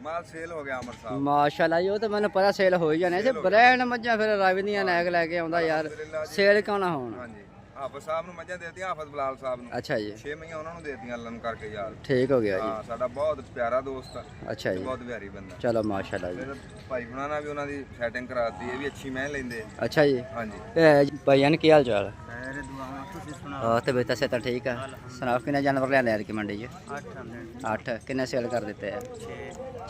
माल cell हो गया अमर साहब माशाल्लाह जी, वो तो मैंने पता सेल हो ही जाने से ब्रांड मੱਝਾਂ ਫਿਰ ਰਾਵੀ ਦੀਆਂ ਨੈਕ ਲੈ ਕੇ ਆਉਂਦਾ ਯਾਰ, ਸੇਲ ਕਿਉਂ ਨਾ ਹੋਣ। ਹਾਂਜੀ ਹਾਫਿਜ਼ ਸਾਹਿਬ ਨੂੰ ਮੱਝਾਂ ਦੇਤੀਆਂ, ਹਾਫਿਜ਼ ਬਲਾਲ ਸਾਹਿਬ ਨੂੰ। ਅੱਛਾ ਜੀ, 6 ਮਹੀਆਂ ਉਹਨਾਂ ਨੂੰ ਦੇਤੀਆਂ ਅੱਲਾ ਨੂੰ ਕਰਕੇ ਯਾਰ। ਠੀਕ ਹੋ ਗਿਆ ਜੀ। ਹਾਂ ਸਾਡਾ ਬਹੁਤ ਪਿਆਰਾ ਦੋਸਤ ਆ। ਅੱਛਾ ਜੀ, ਬਹੁਤ ਪਿਆਰੀ ਬੰਦਾ। ਚਲੋ ਮਾਸ਼ਾਅੱਲਾ ਜੀ। ਫਿਰ ਭਾਈ ਹੁਣਾਂ ਨਾਲ ਵੀ ਉਹਨਾਂ ਦੀ ਸੈਟਿੰਗ ਕਰਾਤੀ, ਇਹ ਵੀ ਅੱਛੀ ਮੈਂ ਲੈਂਦੇ। ਅੱਛਾ ਜੀ, ਹਾਂਜੀ ਭਾਈਆਂ ਕੀ ਹਾਲ ਚਾਲ? मेरे दुआओं तुसी सुना ਤੇ ਬੇਟਾ ਸੇ ਤਾਂ ਠੀਕ ਆ। ਸੁਣਾਓ ਕਿੰਨੇ ਜਾਨਵਰ ਲਿਆਂਦੇ ਯਾਰ ਕਿ ਮੰਡੀ 'ਚ? 8 8 ਕਿੰਨੇ ਸੇਲ ਕਰ ਦਿੱਤੇ ਆ? 6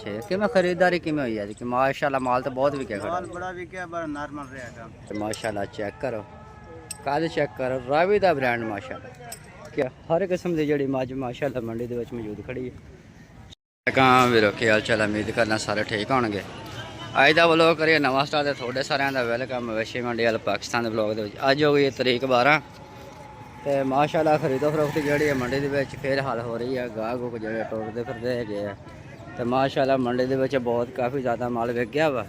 6 ਕਿਵੇਂ ਖਰੀਦਦਾਰੀ ਕਿਵੇਂ ਹੋਈ ਅੱਜ ਕਿ ਮਾਸ਼ਾਅੱਲਾ ਮਾਲ ਤਾਂ ਬਹੁਤ ਵਿਕਿਆ ਖੜਾ। माल बड़ा भी क्या बड़ा नॉर्मल रहेगा। ਤੇ ਮਾਸ਼ਾਅੱਲਾ ਚੈੱਕ ਕਰੋ, ਕੱਦ ਚੈੱਕ ਕਰੋ, ਰਾਵੀ ਦਾ ਬ੍ਰਾਂਡ ਮਾਸ਼ਾਅੱਲਾ। ਕਿ ਹਰ ਕਿਸਮ ਦੀ ਜਿਹੜੀ ਮੱਝ ਮਾਸ਼ਾਅੱਲਾ ਮੰਡੀ ਦੇ ਵਿੱਚ ਮੌਜੂਦ ਖੜੀ ਹੈ। ਕਾਂ ਵੀਰੋ ਕੀ ਹਾਲ ਚਾਲ? ਉਮੀਦ ਕਰਨਾ ਸਾਰੇ ਠੀਕ ਹੋਣਗੇ। ਅੱਜ ਦਾ ਵਲੋਗ ਕਰੀਏ ਨਵਾਂ ਸਟਾਰਟ ਤੇ ਤੁਹਾਡੇ ਸਾਰਿਆਂ ਦਾ ਵੈਲਕਮ ਮਵੇਸ਼ੀ ਮੰਡੀ ਵਾਲ ਪਾਕਿਸਤਾਨ ਦੇ ਵਲੋਗ ਦੇ ਵਿੱਚ। ਅੱਜ ਹੋ ਗਈ ਤਰੀਕ 12 ਤੇ ਮਾਸ਼ਾਅੱਲਾ ਖਰੀਦੋ ਫਰੋਖਤ ਜਿਹੜੀ ਹੈ ਮੰਡੀ ਦੇ ਵਿੱਚ ਫੇਰ ਹਾਲ ਹੋ ਰਹੀ ਹੈ। ਗਾਹ ਗੁੱਕ ਜਿਹੜੇ ਟੁਰਦੇ ਫਿਰਦੇ ਹੈਗੇ ਆ ਤੇ ਮਾਸ਼ਾਅੱਲਾ ਮੰਡੀ ਦੇ ਵਿੱਚ ਬਹੁਤ ਕਾਫੀ ਜ਼ਿਆਦਾ ਮਾਲ ਵਿਕ ਗਿਆ ਵਾ।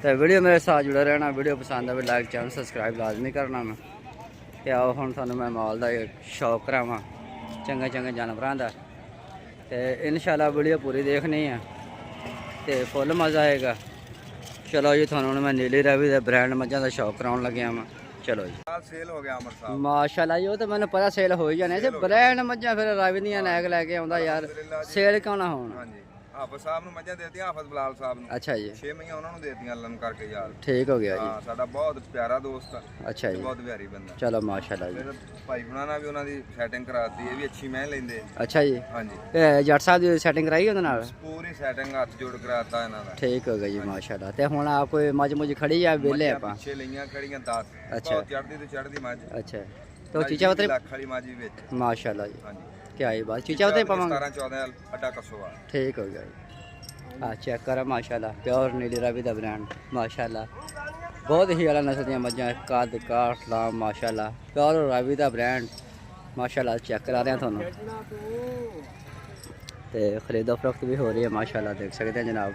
ਤੇ ਵੀਡੀਓ ਮੇਰੇ ਸਾਥ ਜੁੜੇ ਰਹਿਣਾ, ਵੀਡੀਓ ਪਸੰਦ ਆਵੇ ਲਾਈਕ ਚੈਨਲ ਸਬਸਕ੍ਰਾਈਬ ਲਾਜ਼ਮੀ ਕਰਨਾ ਮੈਂ। ਤੇ ਆਓ ਹੁਣ ਤੁਹਾਨੂੰ ਮੈਂ ਮਾਲ ਦਾ ਸ਼ੌਕ ਕਰਾਵਾਂ ਚੰਗੇ ਚੰਗੇ ਜਾਨਵਰਾਂ ਦਾ ਤੇ ਇਨਸ਼ਾਅੱਲਾ ਵੀਡੀਓ ਪੂਰੀ ਦੇਖਣੀ ਹੈ ਤੇ ਫੁੱਲ ਮਜ਼ਾ ਆਏਗਾ। ਚਲੋ ਜੀ ਤੁਹਾਨੂੰ ਹੁਣ ਮੈਂ ਨੀਲੀ ਰਾਵੀ ਦੇ ਬ੍ਰਾਂਡ ਮੱਝਾਂ ਦਾ ਸ਼ੌਕ ਕਰਾਉਣ ਲੱਗਿਆ ਵਾਂ। ਚਲੋ ਜੀ ਮਾਲ ਸੇਲ ਹੋ ਗਿਆ ਅਮਰ ਸਾਹਿਬ ਮਾਸ਼ਾਅੱਲਾ ਜੀ, ਉਹ ਤਾਂ ਮੈਨੂੰ ਪਤਾ ਸੇਲ ਹੋ ਹੀ ਜਾਣੇ ਸੀ ਬ੍ਰਾਂਡ ਮੱਝਾਂ ਫਿਰ ਰਾਵੀ ਦੀਆਂ ਨੈਕ ਲੈ ਕੇ ਆਉਂਦਾ ਯਾਰ, ਸੇਲ ਕਿਉਂ ਨਾ ਹੋਣ। ਹਾਂਜੀ ਹਾਫਿਜ਼ ਸਾਹਿਬ ਨੂੰ ਮੱਝਾਂ ਦੇਤੀਆਂ, ਹਾਫਿਜ਼ ਬਲਾਲ ਸਾਹਿਬ ਨੂੰ। ਅੱਛਾ ਜੀ, 6 ਮਹੀਆਂ ਉਹਨਾਂ ਨੂੰ ਦੇਤੀਆਂ ਅੱਲਾ ਨੂੰ ਕਰਕੇ ਯਾਰ। ਠੀਕ ਹੋ ਗਿਆ ਜੀ। ਹਾਂ ਸਾਡਾ ਬਹੁਤ ਪਿਆਰਾ ਦੋਸਤ ਆ। ਅੱਛਾ ਜੀ, ਬਹੁਤ ਪਿਆਰੀ ਬੰਦਾ। ਚਲੋ ਮਾਸ਼ਾਅੱਲਾ ਜੀ। ਫਿਰ ਭਾਈ ਹੁਣਾਂ ਨਾਲ ਵੀ ਉਹਨਾਂ ਦੀ ਸੈਟਿੰਗ ਕਰਾਤੀ, ਇਹ ਵੀ ਅੱਛੀ ਮੈਂ ਲੈਂਦੇ। ਅੱਛਾ ਜੀ, ਹਾਂਜੀ ਤੇ ਜੱਟ ਸਾਹਿਬ ਦੀ ਸੈਟਿੰਗ ਕਰਾਈ ਉਹਦੇ ਨਾਲ? ਪੂਰੀ ਸੈਟਿੰਗ ਹੱਥ ਜੋੜ ਕਰਾਤਾ ਇਹਨਾਂ ਦਾ। ਠੀਕ ਹੋ ਗਿਆ ਜੀ ਮਾਸ਼ਾਅੱਲਾ। ਤੇ ਹੁਣ ਆ ਕੋਈ ਮੱਝ ਮੁਝ ਖੜੀ ਆ ਵਿਹਲੇ ਆਪਾਂ? ਪਿੱਛੇ ਲਈਆਂ ਖੜੀਆਂ 10। ਅੱਛਾ। ਚੜਦੀ ਤੇ ਚੜਦੀ ਮੱਝ। ਅੱਛਾ ਤੇ ਚੀਚਾ ਉਤਰੇ ਲੱਖ ਵਾਲੀ ਮੱਝ ਵੀ ਵਿੱਚ। ਮਾਸ਼ਾਅੱਲਾ ਜੀ, ਹਾਂਜੀ ਕੀ ਆਈ ਬਾਤ ਚੀਚਾ ਉਤਰੇ ਪਾਵਾਂਗੇ। 17 14 ਅੱਡਾ ਕਸੋਵਾ। ਠੀਕ ਹੋ ਗਿਆ ਜੀ। ਆ ਚੈੱਕ ਕਰਾ ਮਾਸ਼ਾਅੱਲਾ, ਪਿਓਰ ਨੀਲੀ ਰਾਵੀ ਦਾ ਬ੍ਰਾਂਡ ਮਾਸ਼ਾਅੱਲਾ। ਬਹੁਤ ਹੀ ਆਲਾ ਨਸਲ ਦੀਆਂ ਮੱਝਾਂ, ਕੱਦ ਕਾਠ ਲਾਮ ਮਾਸ਼ਾਅੱਲਾ, ਪਿਓਰ ਰਾਵੀ ਦਾ ਬ੍ਰਾਂਡ ਮਾਸ਼ਾਅੱਲਾ। ਚੈੱਕ ਕਰਾ ਰਹੇ ਤੁਹਾਨੂੰ ਤੇ ਖਰੀਦੋ ਫਰੋਖਤ ਵੀ ਹੋ ਰਹੀ ਹੈ ਮਾਸ਼ਾਅੱਲਾ, ਦੇਖ ਸਕਦੇ ਹੋ ਜਨਾਬ।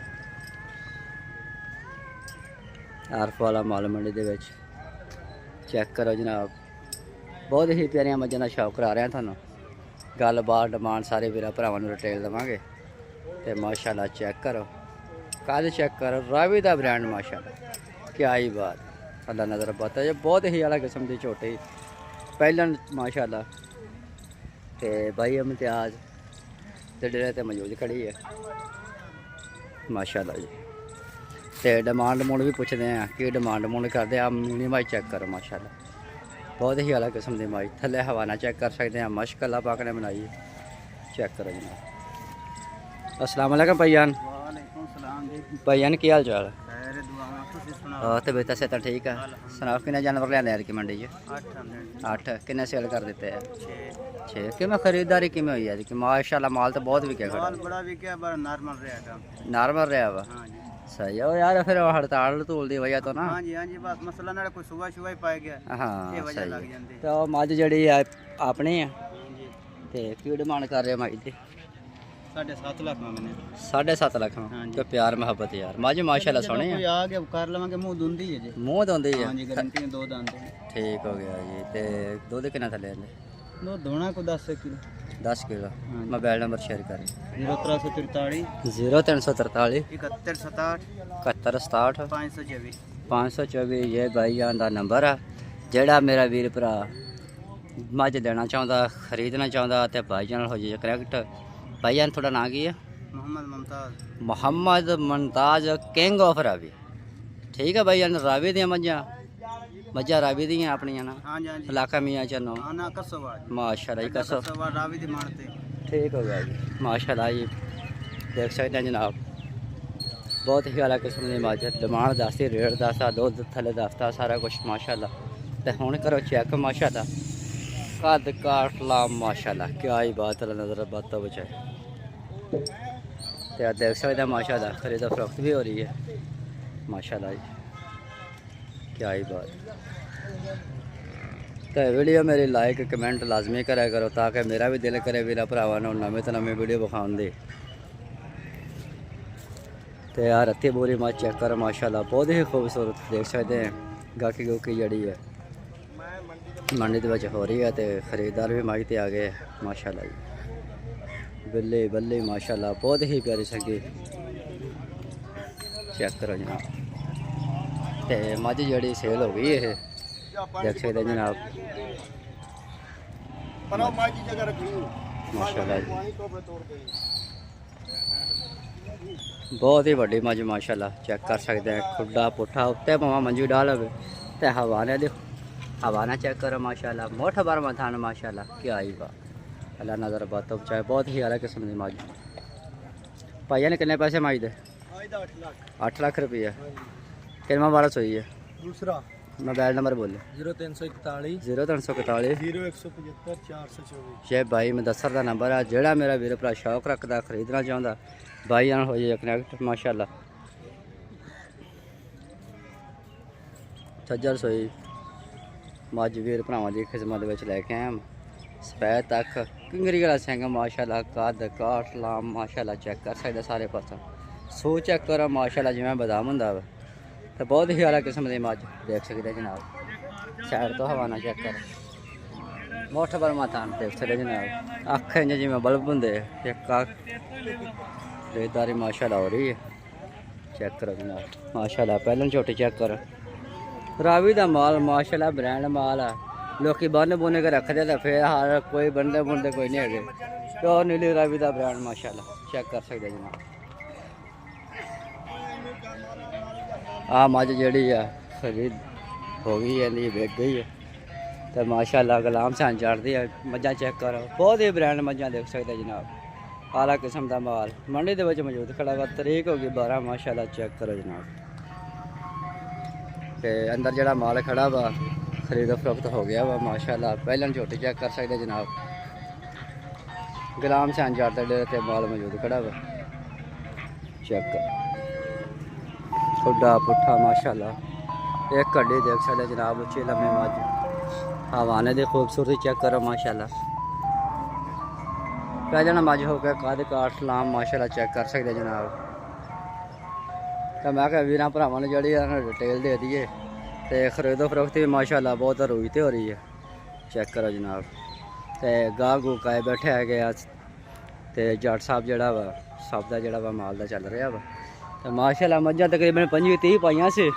ਆਰਫ ਵਾਲਾ ਮਾਲ ਮੰਡੀ ਦੇ ਵਿੱਚ ਚੈੱਕ ਕਰੋ ਜਨਾਬ, ਬਹੁਤ ਹੀ ਪਿਆਰੀਆਂ ਮੱਝਾਂ ਦਾ ਸ਼ੌਕ ਕਰਾ ਰਿਹਾ ਤੁਹਾਨੂੰ। ਗੱਲਬਾਤ ਡਿਮਾਂਡ ਸਾਰੇ ਵੀਰਾਂ ਭਰਾਵਾਂ ਨੂੰ ਰਿਟੇਲ ਦੇਵਾਂਗੇ ਤੇ ਮਾਸ਼ਾਅੱਲਾ ਚੈੱਕ ਕਰੋ, ਕੱਦ ਚੈੱਕ ਕਰੋ, ਰਾਵੀ ਦਾ ਬ੍ਰਾਂਡ ਮਾਸ਼ਾਅੱਲਾ। ਕਿਆ ਹੀ ਬਾਤ, ਅੱਲਾ ਨਜ਼ਰ ਬਾਤ ਹੈ। ਬਹੁਤ ਹੀ ਆਲਾ ਕਿਸਮ ਦੀ ਝੋਟੀ ਪਹਿਲਣ ਮਾਸ਼ਾਅੱਲਾ ਤੇ ਭਾਈ ਇਮਤਿਆਜ਼ ਤੇ ਡੇਰੇ ਤੇ ਮੌਜੂਦ ਖੜੀ ਹੈ ਮਾਸ਼ਾਅੱਲਾ ਜੀ। ਤੇ ਡਿਮਾਂਡ ਮੂਡ ਵੀ ਪੁੱਛਦੇ ਆ ਕਿ ਡਿਮਾਂਡ ਮੂਡ ਕਰਦੇ ਆ। ਮਿਨੀਮਾਈ ਚੈੱਕ ਕਰੋ ਮਾਸ਼ਾਅੱਲਾ, ਬਹੁਤ ਹੀ ਆਲਾ ਕਿਸਮ ਦੀ ਮਾਈ। ਥੱਲੇ ਹਵਾਨਾ ਚੈੱਕ ਕਰ ਸਕਦੇ ਆ, ਮਸ਼ਕ ਅੱਲਾ ਪਾਕ ਨੇ ਬਣਾਈ। ਚੈੱਕ ਕਰੋ ਜਨਾਬ। अस्सलाम वालेकुम भाईजान। वालेकुम सलाम जी। भाईजान की हाल चाल? मेरे दुआओं तुसी सुना ਤੇ ਬੇਟਾ ਸੇ ਤਾਂ ਠੀਕ ਆ। ਸੁਣਾਓ ਕਿੰਨੇ ਜਾਨਵਰ ਲਿਆਂਦੇ ਯਾਰ ਕਿ ਮੰਡੀ 'ਚ? 8 ਕਿੰਨੇ ਸੇਲ ਕਰ ਦਿੱਤੇ ਆ? 6 ਕਿਵੇਂ ਖਰੀਦਦਾਰੀ ਕਿਵੇਂ ਹੋਈ ਅੱਜ ਕਿ ਮਾਸ਼ਾਅੱਲਾ ਮਾਲ ਤਾਂ ਬਹੁਤ ਵਿਕਿਆ ਖੜਾ। माल बड़ा भी क्या बड़ा नॉर्मल रहेगा। ਨਾਰਮਲ ਰਿਹਾ ਵਾ? हाँ जी ਸਹੀ ਆ। ਉਹ ਯਾਰ ਫਿਰ ਹੜਤਾਲ ਧੂਲ ਦੀ ਵਜ੍ਹਾ ਤੋਂ ਨਾ। हाँ जी बस मसला ना कोई सुबह सुबह ही पाया गया ਹਾਂ ये वजह लग ਸਹੀ। जाती ਤੇ ਉਹ ਮੱਝ ਜਿਹੜੀ ਆ ਆਪਣੀ ਆ जी। ਤੇ ਕੀ ਡਿਮਾਂਡ ਕਰ ਰਿਹਾ ਮੱਝ ਦੀ? 7.5 लाख मांगने। 7.5 ਲੱਖ ਹਾਂਜੀ। ਤੇ ਪਿਆਰ ਮੁਹੱਬਤ ਯਾਰ, ਮੱਝ ਮਾਸ਼ਾਅੱਲਾ ਸੋਹਣੀ कोई ਆ। आ गया कर लवांगे मुंह धुंदी है जी। ਮੂੰਹ ਦੋਂਦੀ ਆ। हाँ जी गारंटी में 2 दांत हैं। ਠੀਕ ਹੋ ਗਿਆ ਜੀ। ਤੇ ਦੁੱਧ ਕਿੰਨਾ ਥੱਲੇ ਆਂਦੇ? दो धोना को 10 किलो। 10 ਕਿਲੋ। ਹਾਂਜੀ। ਮੋਬਾਈਲ ਨੰਬਰ ਸ਼ੇਅਰ ਕਰੀ। 0343 0343 71 67 71 67 524। 524 ਇਹ ਭਾਈਜਾਨ ਦਾ ਨੰਬਰ ਆ। ਜਿਹੜਾ ਮੇਰਾ ਵੀਰ ਭਰਾ ਮੱਝ ਲੈਣਾ ਚਾਹੁੰਦਾ, ਖਰੀਦਣਾ ਚਾਹੁੰਦਾ ਤੇ ਭਾਈਜਾਨ ਨਾਲ ਹੋ ਜਾਏ ਕਨੈਕਟ। ਭਾਈਜਾਨ ਤੁਹਾਡਾ ਨਾਂ ਕੀ ਹੈ? मोहम्मद मुमताज। Muhammad Mumtaz king of Ravi. ਠੀਕ ਹੈ ਭਾਈਜਾਨ, ਰਾਵੀ ਦੀਆਂ ਮੱਝਾਂ ਰਾਵੀ ਦੀਆਂ ਆਪਣੀਆਂ ਨਾ हाँ जी हाँ जी। ਇਲਾਕਾ ਮੀਆਂ ਚੰਨੋ आना कसोवाड़। ਮਾਸ਼ਾਅੱਲਾ ਜੀ। ਕਸੋ कसोवाड़ रावी दी मानते। ठीक हो गया जी माशाल्लाह जी। देख सकते हैं जनाब, बहुत ही अलग किस्म की मੱਝ। डिमांड दसती, रेट दसता, दुध थले दसता, सारा कुछ माशाल्लाह। तो हुण करो चेक माशाल्लाह, कद काठ लाम माशाल्लाह। क्या ही बात है, नजर बात तो बचाए। तो देख सकते हैं माशाल्लाह, खरीदा फरोख्त भी हो रही है माशाल्लाह जी। क्या ही बात। तो वीडियो मेरी लाइक कमेंट लाजमी करा करो ताकि मेरा भी दिल करे वीर भरावां नूं नवें तो नवें वीडियो विखाउण दी। तो यार रत्ती बोरी मੱਝ चेक कर माशाल्लाह, बहुत ही खूबसूरत। देख सकते हैं गाकी गुकी जड़ी है मंडी दे विच हो रही है। तो खरीदार भी मੱਝ ते आ गए माशाल्लाह जी। बिल्ली बल्ली माशाल्लाह, बहुत ही प्यारी संगी ਚੈੱਕ ਕਰੋ ਜਨਾਬ। ਤੇ ਮੱਝ ਜਿਹੜੀ ਸੇਲ ਹੋ ਗਈ ਇਹ ਦੇਖ ਸਕਦੇ ਜਨਾਬ। ਮਾਸ਼ਾਅੱਲਾ ਜੀ ਬਹੁਤ ਹੀ ਵੱਡੀ ਮੱਝ ਮਾਸ਼ਾਅੱਲਾ ਚੈੱਕ ਕਰ ਸਕਦੇ ਆ। ਖੁੱਡਾ ਪੁੱਠਾ ਉੱਤੇ ਭਾਵੇਂ ਮੰਜੂ ਡਾਲ ਹੋਵੇ ਤੇ ਹਵਾਨੇ ਦੇਖੋ हवाना चेक करो माशाल्लाह। मोटा बार मथान माशाल्लाह क्या आई बा अल्लाह नज़र बात तो चाहे बहुत ही अलग किस्म की माज। भाइया ने कितने पैसे माज दे? 8 लाख रुपये। कितना वारस हुई है? दूसरा मोबाइल नंबर बोले। 0341 0341 0175 424। ये भाई मुदस्सर का नंबर है। जेड़ा मेरा वीर भरा शौक रखता खरीदना चाहता भाई नाल हो जाए कनैक्ट माशाल्लाह। सज्जर सोई मझ वीर भरावां की खिदमत में लैके आए हम। सफैद तक किंगरी वाला सिंह माशाल्लाह। कद काठ लाम माशाल्लाह चेक कर सकते सारे पासा। सो चेक करो माशाल्लाह जिवें बादाम हुंदा वा। तो बहुत ही अलग किस्म की मझ देख सकते जनाब। साइड तो हवाना चेक कर मोठ पर माथान देख सकते जनाब। अख इंज जिवें बल्ब हुंदे एक रेदारी माशाल्लाह हो रही है। चेक करो जनाब माशाल्लाह। पहले छोटी चेक करो रावी का माल माशाल्लाह ब्रांड माल है। लोग बन बुन के रखते तो फिर हर कोई बनते बुनते कोई नहीं है। प्योर नीली रावी का ब्रांड माशाल्लाह चेक कर सकते जनाब। आ मझ जी है खरीद हो गई है बेच गई है तो माशाल्लाह गुलाम सान चढ़ती है। मझा चेक करो बहुत ही ब्रांड मझा देख सकते जनाब। आला किस्म का माल मंडी के मौजूद खड़ा वा। तरीक होगी 12 माशाल्लाह चेक करो जनाब। ते अंदर जड़ा माल खड़ा वा खरीदो फरोख्त हो गया वा माशाल्लाह। पहले छोटी चेक कर सकते जनाब। गुलाम सान चढ़ते डेरे ते माल मौजूद खड़ा वा चेक कर। खुड्डा पुट्ठा माशाल्लाह। एक कड्डी देख सकते जनाब। उच्ची लम्बी मझ हवाने की खूबसूरती चेक करो माशाल्लाह। पहले मझ हो गया कद काठ लाम माशाल्लाह चेक कर सकते जनाब। तो मैं क्या वीर भरावां ने जी डिटेल दे दी है। तो खरीदो फरोख्ती भी माशाल्लाह बहुत रोईते हो रही है चेक करो जनाब। तो गाह गूह आए बैठे है गया तो जट साहब जड़ा वा सब का जड़ा वा माल का चल रहा वा। तो माशाल्लाह मझां तकरीबन 25-30 पाइयां से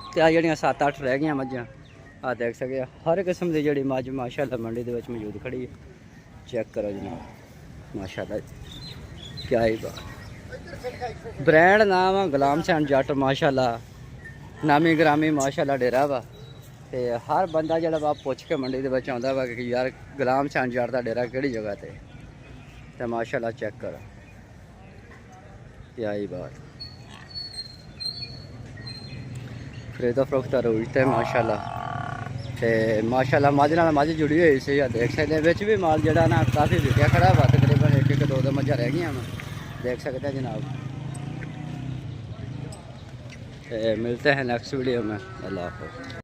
तो आ जड़ियां 7-8 रह गई मझां। आ देख सके हर किस्म की जी मझ माशाल्लाह मंडी के मौजूद खड़ी है चेक करो जनाब माशाल्लाह। क्या ही बात ब्रांड नाम है गुलाम सान जट माशाल्लाह। नामी ग्रामी माशाल्लाह डेरा वा। तो हर बंदा जड़ा वा पुछ के मंडी के आता वा कि यार गुलाम सान जट का डेरा किहड़ी जगह ते। तो माशाल्लाह चेक करो क्या ही बात। खरीदो फरोख्त रोजते माशाल्लाह। तो माशाल्लाह मझ नाल मझ जुड़ी हुई सी देख सकते विच भी माल जड़ा ना काफ़ी विकया खड़ा वा। तकरीबन 1-2 मझां रह गई देख सकते हैं जनाब। मिलते हैं नेक्स्ट वीडियो में। अल्लाह हाफ़िज़।